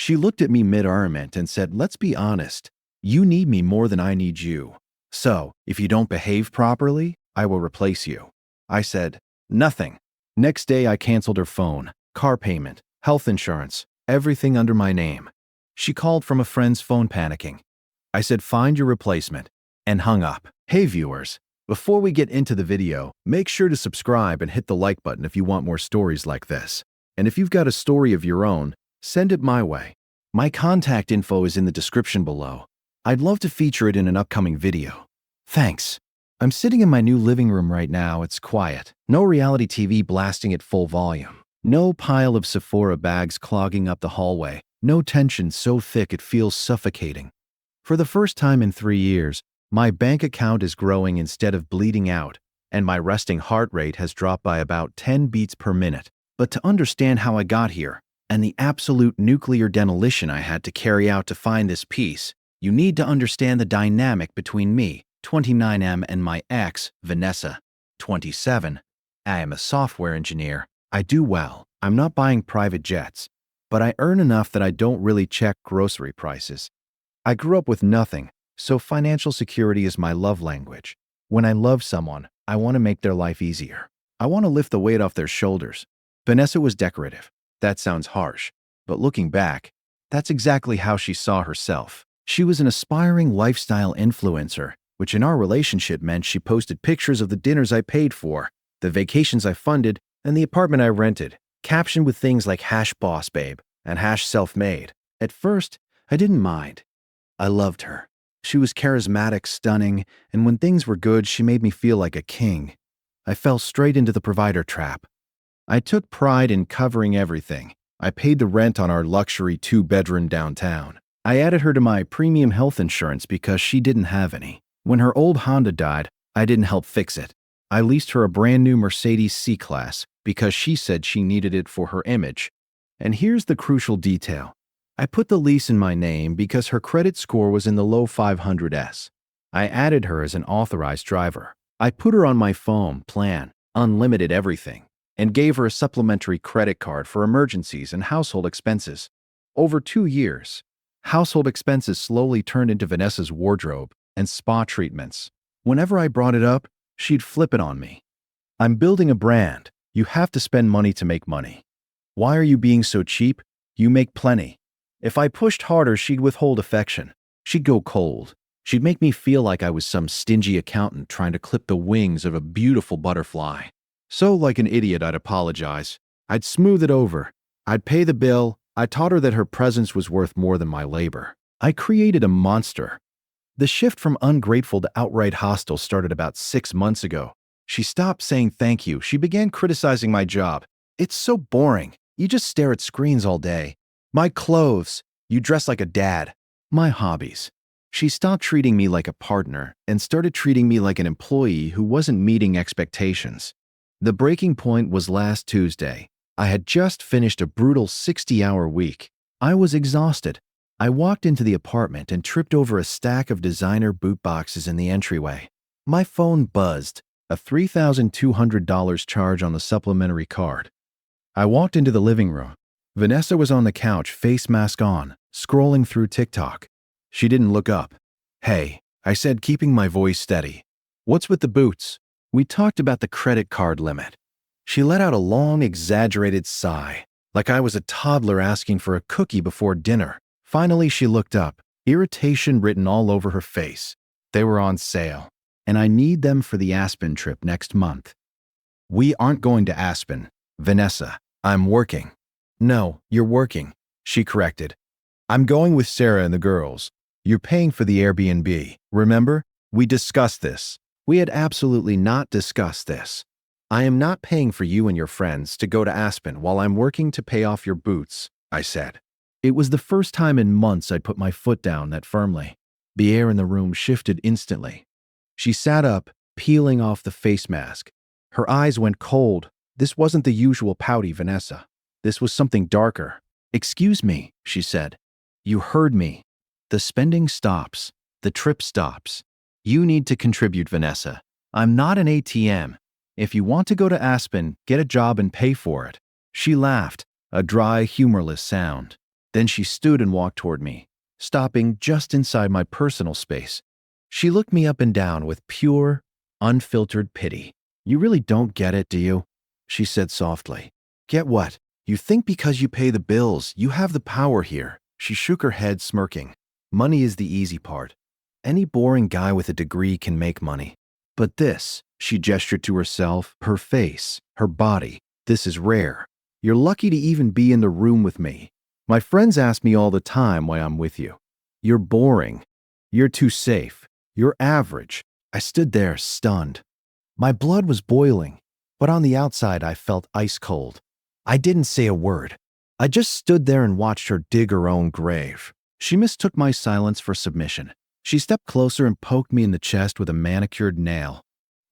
She looked at me mid-arument and said, "Let's be honest. You need me more than I need you. So, if you don't behave properly, I will replace you." I said, "Nothing." Next day, I canceled her phone, car payment, health insurance, everything under my name. She called from a friend's phone panicking. I said, "Find your replacement," and hung up. Hey viewers, before we get into the video, make sure to subscribe and hit the like button if you want more stories like this. And if you've got a story of your own, send it my way. My contact info is in the description below. I'd love to feature it in an upcoming video. Thanks. I'm sitting in my new living room right now. It's quiet. No reality TV blasting at full volume. No pile of Sephora bags clogging up the hallway. No tension so thick it feels suffocating. For the first time in 3 years, my bank account is growing instead of bleeding out, and my resting heart rate has dropped by about 10 beats per minute. But to understand how I got here, and the absolute nuclear demolition I had to carry out to find this peace, you need to understand the dynamic between me, 29M, and my ex, Vanessa, 27. I am a software engineer. I do well. I'm not buying private jets, but I earn enough that I don't really check grocery prices. I grew up with nothing, so financial security is my love language. When I love someone, I want to make their life easier. I want to lift the weight off their shoulders. Vanessa was decorative. That sounds harsh, but looking back, that's exactly how she saw herself. She was an aspiring lifestyle influencer, which in our relationship meant she posted pictures of the dinners I paid for, the vacations I funded, and the apartment I rented, captioned with things like #bossbabe and #self-made. At first, I didn't mind. I loved her. She was charismatic, stunning, and when things were good, she made me feel like a king. I fell straight into the provider trap. I took pride in covering everything. I paid the rent on our luxury 2-bedroom downtown. I added her to my premium health insurance because she didn't have any. When her old Honda died, I didn't help fix it. I leased her a brand new Mercedes C-Class because she said she needed it for her image. And here's the crucial detail. I put the lease in my name because her credit score was in the low 500s. I added her as an authorized driver. I put her on my phone plan, unlimited everything, and gave her a supplementary credit card for emergencies and household expenses. Over 2 years, household expenses slowly turned into Vanessa's wardrobe and spa treatments. Whenever I brought it up, she'd flip it on me. "I'm building a brand. You have to spend money to make money. Why are you being so cheap? You make plenty." If I pushed harder, she'd withhold affection. She'd go cold. She'd make me feel like I was some stingy accountant trying to clip the wings of a beautiful butterfly. So, like an idiot, I'd apologize. I'd smooth it over. I'd pay the bill. I taught her that her presence was worth more than my labor. I created a monster. The shift from ungrateful to outright hostile started about 6 months ago. She stopped saying thank you. She began criticizing my job. "It's so boring. You just stare at screens all day." My clothes. "You dress like a dad." My hobbies. She stopped treating me like a partner and started treating me like an employee who wasn't meeting expectations. The breaking point was last Tuesday. I had just finished a brutal 60-hour week. I was exhausted. I walked into the apartment and tripped over a stack of designer boot boxes in the entryway. My phone buzzed, a $3,200 charge on the supplementary card. I walked into the living room. Vanessa was on the couch, face mask on, scrolling through TikTok. She didn't look up. "Hey," I said, keeping my voice steady. "What's with the boots?" We talked about the credit card limit. She let out a long, exaggerated sigh, like I was a toddler asking for a cookie before dinner. Finally, she looked up, irritation written all over her face. They were on sale, and I need them for the Aspen trip next month. "We aren't going to Aspen, Vanessa. I'm working." "No, you're working," she corrected. "I'm going with Sarah and the girls. You're paying for the Airbnb. Remember? We discussed this." We had absolutely not discussed this. "I am not paying for you and your friends to go to Aspen while I'm working to pay off your boots," I said. It was the first time in months I'd put my foot down that firmly. The air in the room shifted instantly. She sat up, peeling off the face mask. Her eyes went cold. This wasn't the usual pouty Vanessa. This was something darker. "Excuse me," she said. "You heard me. The spending stops. The trip stops. You need to contribute, Vanessa. I'm not an ATM. If you want to go to Aspen, get a job and pay for it." She laughed, a dry, humorless sound. Then she stood and walked toward me, stopping just inside my personal space. She looked me up and down with pure, unfiltered pity. "You really don't get it, do you?" she said softly. "Get what? You think because you pay the bills, you have the power here." She shook her head, smirking. "Money is the easy part. Any boring guy with a degree can make money. But this," she gestured to herself, her face, her body, "this is rare. You're lucky to even be in the room with me. My friends ask me all the time why I'm with you. You're boring. You're too safe. You're average." I stood there, stunned. My blood was boiling, but on the outside I felt ice cold. I didn't say a word. I just stood there and watched her dig her own grave. She mistook my silence for submission. She stepped closer and poked me in the chest with a manicured nail.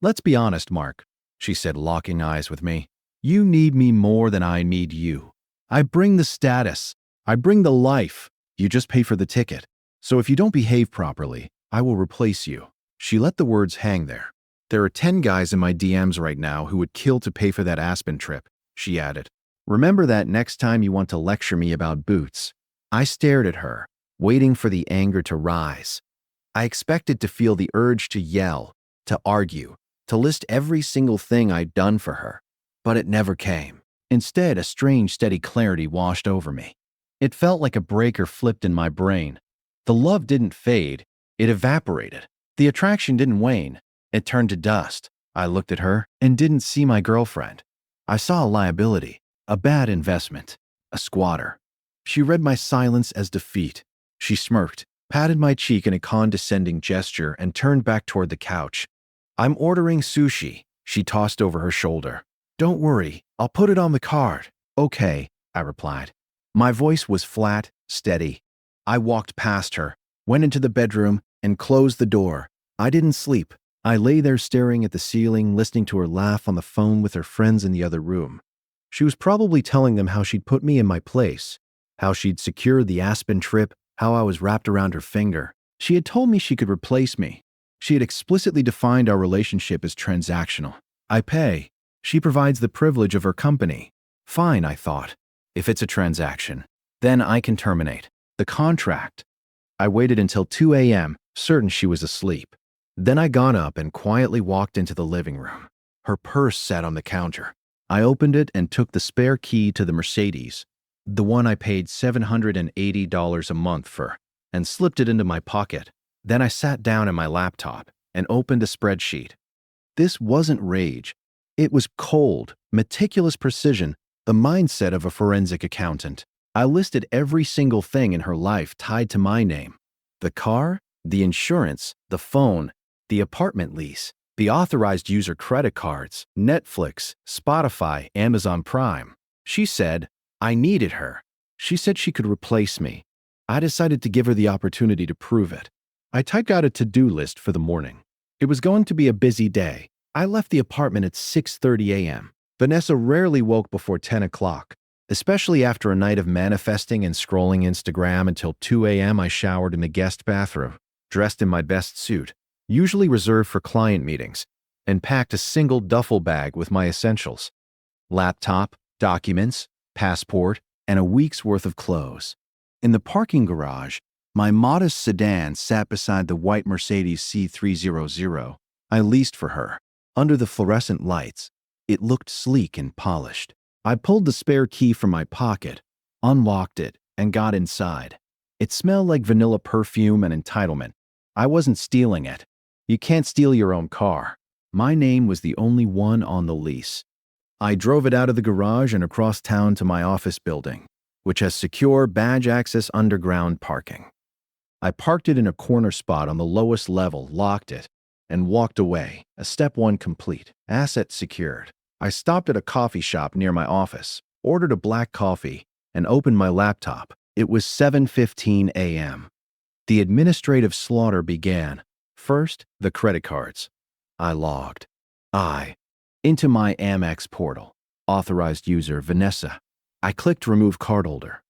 "Let's be honest, Mark," she said, locking eyes with me. "You need me more than I need you. I bring the status. I bring the life. You just pay for the ticket. So if you don't behave properly, I will replace you." She let the words hang there. "There are 10 guys in my DMs right now who would kill to pay for that Aspen trip," she added. "Remember that next time you want to lecture me about boots." I stared at her, waiting for the anger to rise. I expected to feel the urge to yell, to argue, to list every single thing I'd done for her. But it never came. Instead, a strange, steady clarity washed over me. It felt like a breaker flipped in my brain. The love didn't fade, it evaporated. The attraction didn't wane, it turned to dust. I looked at her and didn't see my girlfriend. I saw a liability, a bad investment, a squatter. She read my silence as defeat. She smirked, patted my cheek in a condescending gesture, and turned back toward the couch. "I'm ordering sushi," she tossed over her shoulder. "Don't worry, I'll put it on the card." "Okay," I replied. My voice was flat, steady. I walked past her, went into the bedroom, and closed the door. I didn't sleep. I lay there staring at the ceiling, listening to her laugh on the phone with her friends in the other room. She was probably telling them how she'd put me in my place, how she'd secured the Aspen trip, how I was wrapped around her finger. She had told me she could replace me. She had explicitly defined our relationship as transactional. I pay. She provides the privilege of her company. Fine, I thought. If it's a transaction, then I can terminate the contract. I waited until 2 a.m., certain she was asleep. Then I got up and quietly walked into the living room. Her purse sat on the counter. I opened it and took the spare key to the Mercedes, the one I paid $780 a month for, and slipped it into my pocket. Then I sat down at my laptop and opened a spreadsheet. This wasn't rage. It was cold, meticulous precision, the mindset of a forensic accountant. I listed every single thing in her life tied to my name: the car, the insurance, the phone, the apartment lease, the authorized user credit cards, Netflix, Spotify, Amazon Prime. She said I needed her. She said she could replace me. I decided to give her the opportunity to prove it. I typed out a to-do list for the morning. It was going to be a busy day. I left the apartment at 6:30 a.m. Vanessa rarely woke before 10 o'clock. Especially after a night of manifesting and scrolling Instagram until 2 a.m., I showered in the guest bathroom, dressed in my best suit, usually reserved for client meetings, and packed a single duffel bag with my essentials: laptop, documents, passport, and a week's worth of clothes. In the parking garage, my modest sedan sat beside the white Mercedes C300 I leased for her. Under the fluorescent lights, it looked sleek and polished. I pulled the spare key from my pocket, unlocked it, and got inside. It smelled like vanilla perfume and entitlement. I wasn't stealing it. You can't steal your own car. My name was the only one on the lease. I drove it out of the garage and across town to my office building, which has secure badge access underground parking. I parked it in a corner spot on the lowest level, locked it, and walked away, a step one complete, asset secured. I stopped at a coffee shop near my office, ordered a black coffee, and opened my laptop. It was 7:15 a.m. The administrative slaughter began. First, the credit cards. I logged. Into my Amex portal. Authorized user, Vanessa. I clicked Remove Cardholder.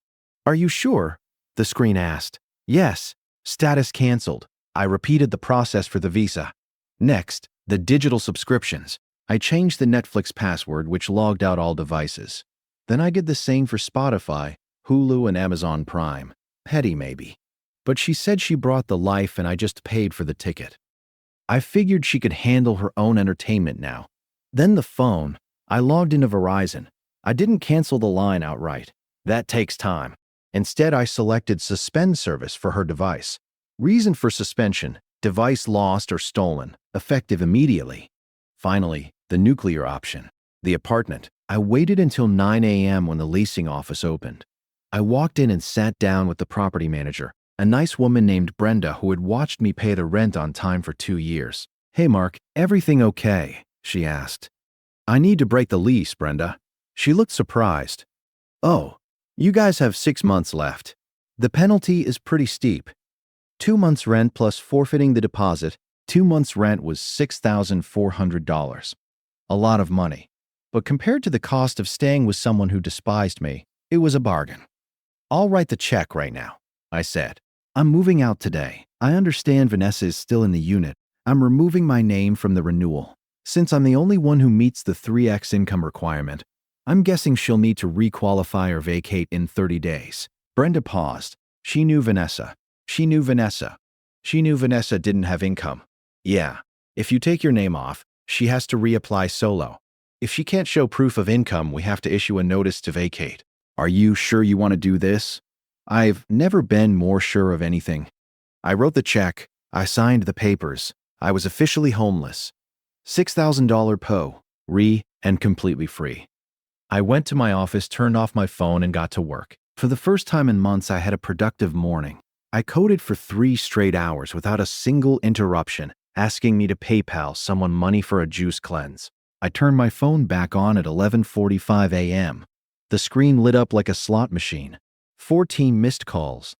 "Are you sure?" the screen asked. "Yes. Status canceled." I repeated the process for the visa. Next, the digital subscriptions. I changed the Netflix password, which logged out all devices. Then I did the same for Spotify, Hulu and Amazon Prime. Petty maybe. But she said she brought the life and I just paid for the ticket. I figured she could handle her own entertainment now. Then the phone. I logged into Verizon. I didn't cancel the line outright. That takes time. Instead, I selected suspend service for her device. Reason for suspension: device lost or stolen, effective immediately. Finally, the nuclear option. The apartment. I waited until 9 a.m. when the leasing office opened. I walked in and sat down with the property manager, a nice woman named Brenda who had watched me pay the rent on time for 2 years. "Hey Mark, everything okay?" she asked. "I need to break the lease, Brenda." She looked surprised. "Oh, you guys have 6 months left. The penalty is pretty steep. 2 months rent plus forfeiting the deposit. 2 months rent was $6,400. A lot of money. But compared to the cost of staying with someone who despised me, it was a bargain. "I'll write the check right now," I said. "I'm moving out today. I understand Vanessa is still in the unit. I'm removing my name from the renewal. Since I'm the only one who meets the 3x income requirement, I'm guessing she'll need to requalify or vacate in 30 days. Brenda paused. She knew Vanessa. She knew Vanessa. She knew Vanessa didn't have income. "Yeah, if you take your name off, she has to reapply solo. If she can't show proof of income, we have to issue a notice to vacate. Are you sure you want to do this?" I've never been more sure of anything. I wrote the check. I signed the papers. I was officially homeless. $6,000 and completely free. I went to my office, turned off my phone, and got to work. For the first time in months, I had a productive morning. I coded for 3 straight hours without a single interruption, asking me to PayPal someone money for a juice cleanse. I turned my phone back on at 11:45 a.m. The screen lit up like a slot machine. 14 missed calls.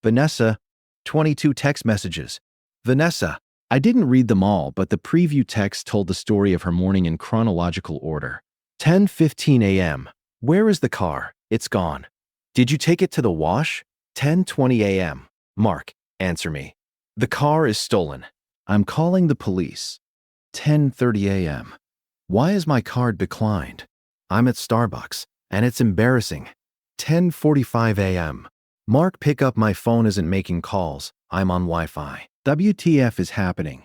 Vanessa, 22 text messages. Vanessa. I didn't read them all, but the preview text told the story of her morning in chronological order. 10:15 a.m. Where is the car? It's gone. Did you take it to the wash? 10:20 a.m. Mark, answer me. The car is stolen. I'm calling the police. 10:30 a.m. Why is my card declined? I'm at Starbucks, and it's embarrassing. 10:45 a.m. Mark, pick up, my phone isn't making calls. I'm on Wi-Fi. WTF is happening?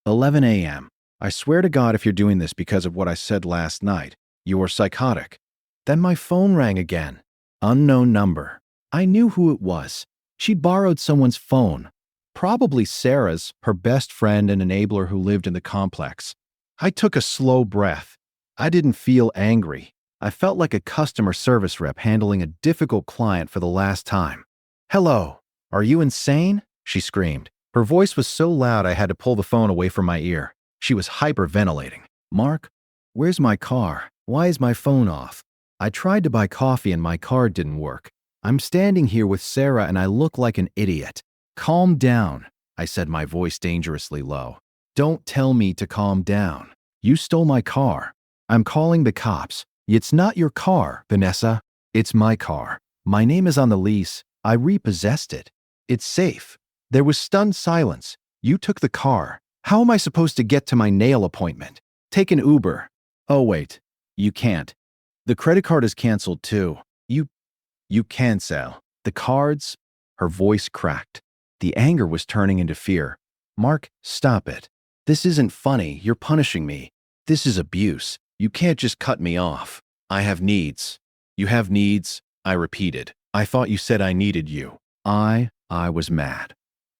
11 a.m. I swear to God, if you're doing this because of what I said last night, you are psychotic. Then my phone rang again. Unknown number. I knew who it was. She'd borrowed someone's phone. Probably Sarah's, her best friend and enabler who lived in the complex. I took a slow breath. I didn't feel angry. I felt like a customer service rep handling a difficult client for the last time. "Hello, are you insane?" she screamed. Her voice was so loud I had to pull the phone away from my ear. She was hyperventilating. "Mark, where's my car? Why is my phone off? I tried to buy coffee and my card didn't work. I'm standing here with Sarah and I look like an idiot." "Calm down," I said, my voice dangerously low. "Don't tell me to calm down. You stole my car. I'm calling the cops." "It's not your car, Vanessa. It's my car. My name is on the lease. I repossessed it. It's safe." There was stunned silence. "You took the car. How am I supposed to get to my nail appointment?" "Take an Uber." "Oh wait, you can't. The credit card is canceled too. You can sell. The cards?" Her voice cracked. The anger was turning into fear. "Mark, stop it. This isn't funny. You're punishing me. This is abuse. You can't just cut me off. I have needs." "You have needs?" I repeated. "I thought you said I needed you." I was mad.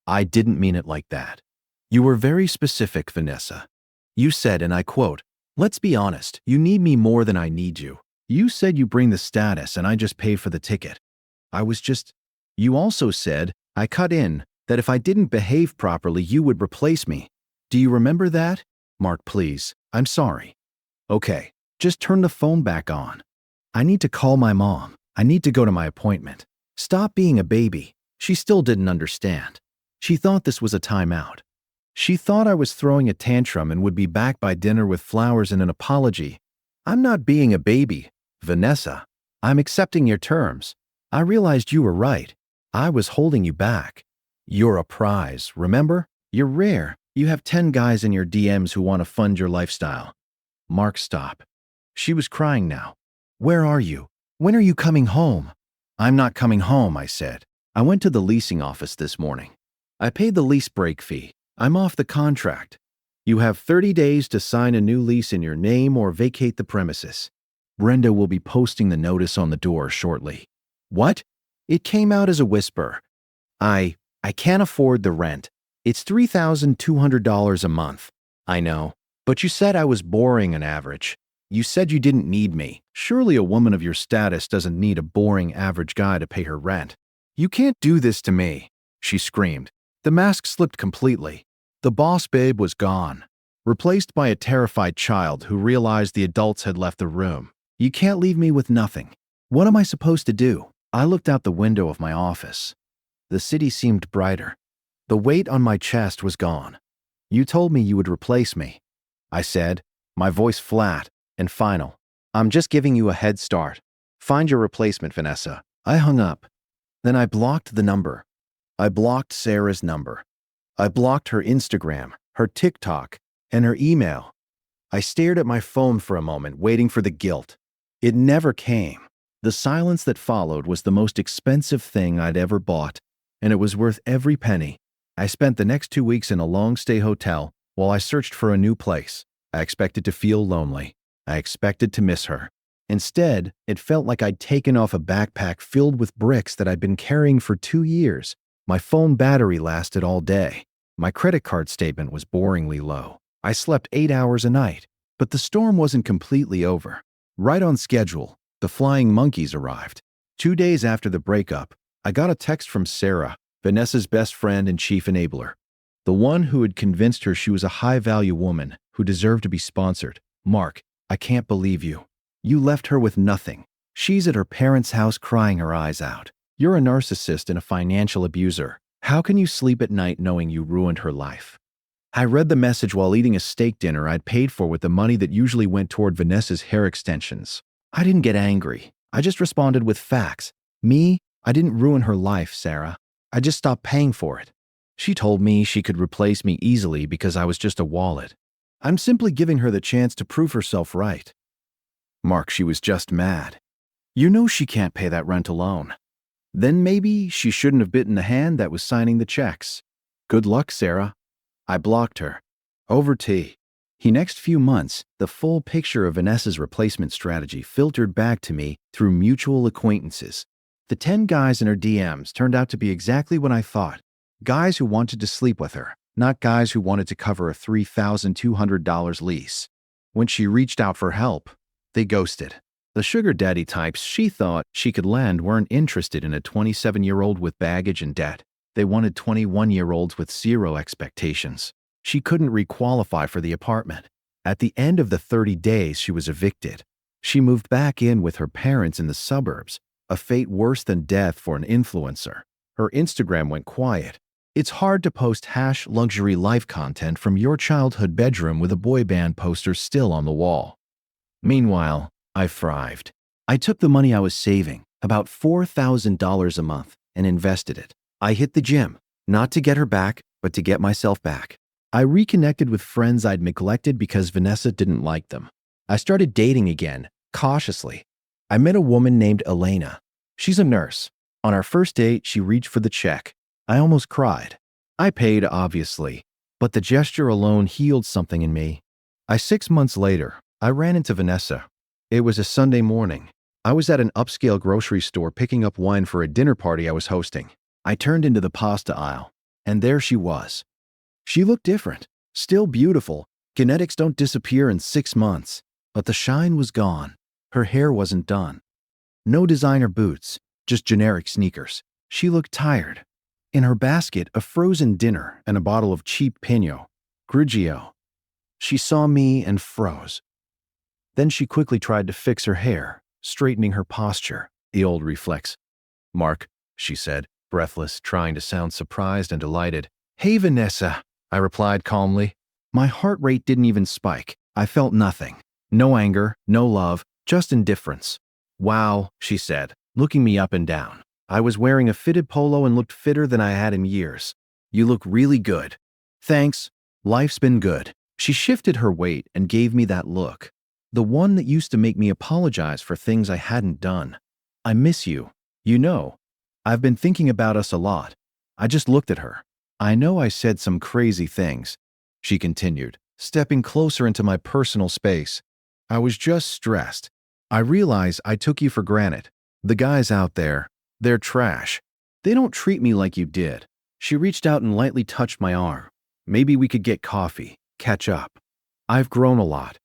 "I didn't mean it like that. You were very specific, Vanessa. You said, and I quote, 'Let's be honest, you need me more than I need you.' You said you bring the status and I just pay for the ticket. You also said, I cut in, that if I didn't behave properly, you would replace me. Do you remember that? Mark, please, I'm sorry." "Okay, just turn the phone back on. I need to call my mom. I need to go to my appointment." "Stop being a baby." She still didn't understand. She thought this was a timeout. She thought I was throwing a tantrum and would be back by dinner with flowers and an apology. "I'm not being a baby, Vanessa. I'm accepting your terms. I realized you were right. I was holding you back. You're a prize, remember? You're rare. You have 10 guys in your DMs who want to fund your lifestyle." "Mark, stop." She was crying now. "Where are you? When are you coming home?" I'm not coming home, I said. I went to the leasing office this morning. I paid the lease break fee. I'm off the contract. You have 30 days to sign a new lease in your name or vacate the premises. Brenda will be posting the notice on the door shortly. What? It came out as a whisper. I can't afford the rent. It's $3,200 a month. I know. But you said I was boring and average. You said you didn't need me. Surely a woman of your status doesn't need a boring average guy to pay her rent. You can't do this to me, she screamed. The mask slipped completely. The boss babe was gone, replaced by a terrified child who realized the adults had left the room. You can't leave me with nothing. What am I supposed to do? I looked out the window of my office. The city seemed brighter. The weight on my chest was gone. You told me you would replace me, I said, my voice flat and final. I'm just giving you a head start. Find your replacement, Vanessa. I hung up. Then I blocked the number. I blocked Sarah's number. I blocked her Instagram, her TikTok, and her email. I stared at my phone for a moment, waiting for the guilt. It never came. The silence that followed was the most expensive thing I'd ever bought, and it was worth every penny. I spent the next 2 weeks in a long-stay hotel while I searched for a new place. I expected to feel lonely. I expected to miss her. Instead, it felt like I'd taken off a backpack filled with bricks that I'd been carrying for 2 years. My phone battery lasted all day. My credit card statement was boringly low. I slept 8 hours a night. But the storm wasn't completely over. Right on schedule, the flying monkeys arrived. 2 days after the breakup, I got a text from Sarah, Vanessa's best friend and chief enabler. The one who had convinced her she was a high-value woman who deserved to be sponsored. Mark, I can't believe you. You left her with nothing. She's at her parents' house crying her eyes out. You're a narcissist and a financial abuser. How can you sleep at night knowing you ruined her life? I read the message while eating a steak dinner I'd paid for with the money that usually went toward Vanessa's hair extensions. I didn't get angry. I just responded with facts. Me, I didn't ruin her life, Sarah. I just stopped paying for it. She told me she could replace me easily because I was just a wallet. I'm simply giving her the chance to prove herself right. Mark, she was just mad. You know she can't pay that rent alone. Then maybe she shouldn't have bitten the hand that was signing the checks. Good luck, Sarah. I blocked her. Over tea. The next few months, the full picture of Vanessa's replacement strategy filtered back to me through mutual acquaintances. The 10 guys in her DMs turned out to be exactly what I thought. Guys who wanted to sleep with her, not guys who wanted to cover a $3,200 lease. When she reached out for help, they ghosted. The sugar daddy types she thought she could land weren't interested in a 27-year-old with baggage and debt. They wanted 21-year-olds with zero expectations. She couldn't requalify for the apartment. At the end of the 30 days, she was evicted. She moved back in with her parents in the suburbs, a fate worse than death for an influencer. Her Instagram went quiet. It's hard to post #luxury life content from your childhood bedroom with a boy band poster still on the wall. Meanwhile, I thrived. I took the money I was saving, about $4,000 a month, and invested it. I hit the gym, not to get her back, but to get myself back. I reconnected with friends I'd neglected because Vanessa didn't like them. I started dating again, cautiously. I met a woman named Elena. She's a nurse. On our first date, she reached for the check. I almost cried. I paid, obviously, but the gesture alone healed something in me. 6 months later, I ran into Vanessa. It was a Sunday morning. I was at an upscale grocery store picking up wine for a dinner party I was hosting. I turned into the pasta aisle, and there she was. She looked different, still beautiful. Genetics don't disappear in 6 months, but the shine was gone. Her hair wasn't done. No designer boots, just generic sneakers. She looked tired. In her basket, a frozen dinner and a bottle of cheap Pinot Grigio. She saw me and froze. Then she quickly tried to fix her hair, straightening her posture, the old reflex. Mark, she said, breathless, trying to sound surprised and delighted. Hey, Vanessa, I replied calmly. My heart rate didn't even spike. I felt nothing. No anger, no love, just indifference. Wow, she said, looking me up and down. I was wearing a fitted polo and looked fitter than I had in years. You look really good. Thanks. Life's been good. She shifted her weight and gave me that look. The one that used to make me apologize for things I hadn't done. I miss you. You know, I've been thinking about us a lot. I just looked at her. I know I said some crazy things, she continued, stepping closer into my personal space. I was just stressed. I realize I took you for granted. The guys out there, they're trash. They don't treat me like you did. She reached out and lightly touched my arm. Maybe we could get coffee, catch up. I've grown a lot.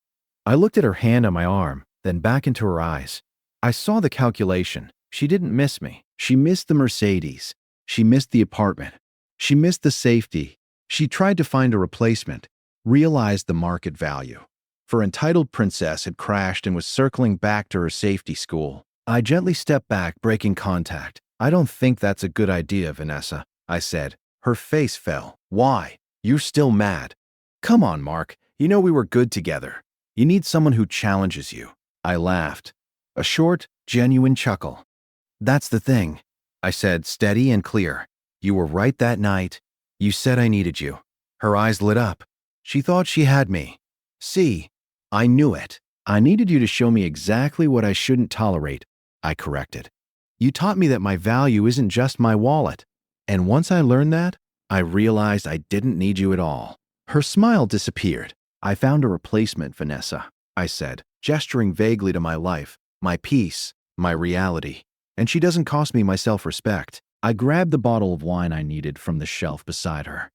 I looked at her hand on my arm, then back into her eyes. I saw the calculation. She didn't miss me. She missed the Mercedes. She missed the apartment. She missed the safety. She tried to find a replacement, realized the market value. For entitled princess had crashed and was circling back to her safety school. I gently stepped back, breaking contact. I don't think that's a good idea, Vanessa, I said. Her face fell. Why? You're still mad. Come on, Mark. You know we were good together. You need someone who challenges you. I laughed. A short, genuine chuckle. That's the thing, I said, steady and clear. You were right that night. You said I needed you. Her eyes lit up. She thought she had me. See, I knew it. I needed you to show me exactly what I shouldn't tolerate, I corrected. You taught me that my value isn't just my wallet. And once I learned that, I realized I didn't need you at all. Her smile disappeared. I found a replacement, Vanessa, I said, gesturing vaguely to my life, my peace, my reality. And she doesn't cost me my self-respect. I grabbed the bottle of wine I needed from the shelf beside her.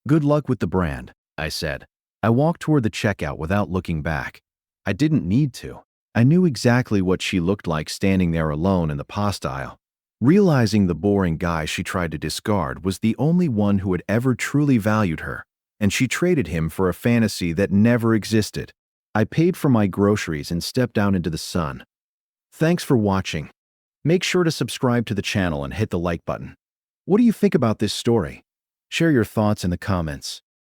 Good luck with the brand, I said. I walked toward the checkout without looking back. I didn't need to. I knew exactly what she looked like standing there alone in the pasta aisle. Realizing the boring guy she tried to discard was the only one who had ever truly valued her, and she traded him for a fantasy that never existed. I paid for my groceries and stepped down into the sun. Thanks for watching. Make sure to subscribe to the channel and hit the like button. What do you think about this story? Share your thoughts in the comments.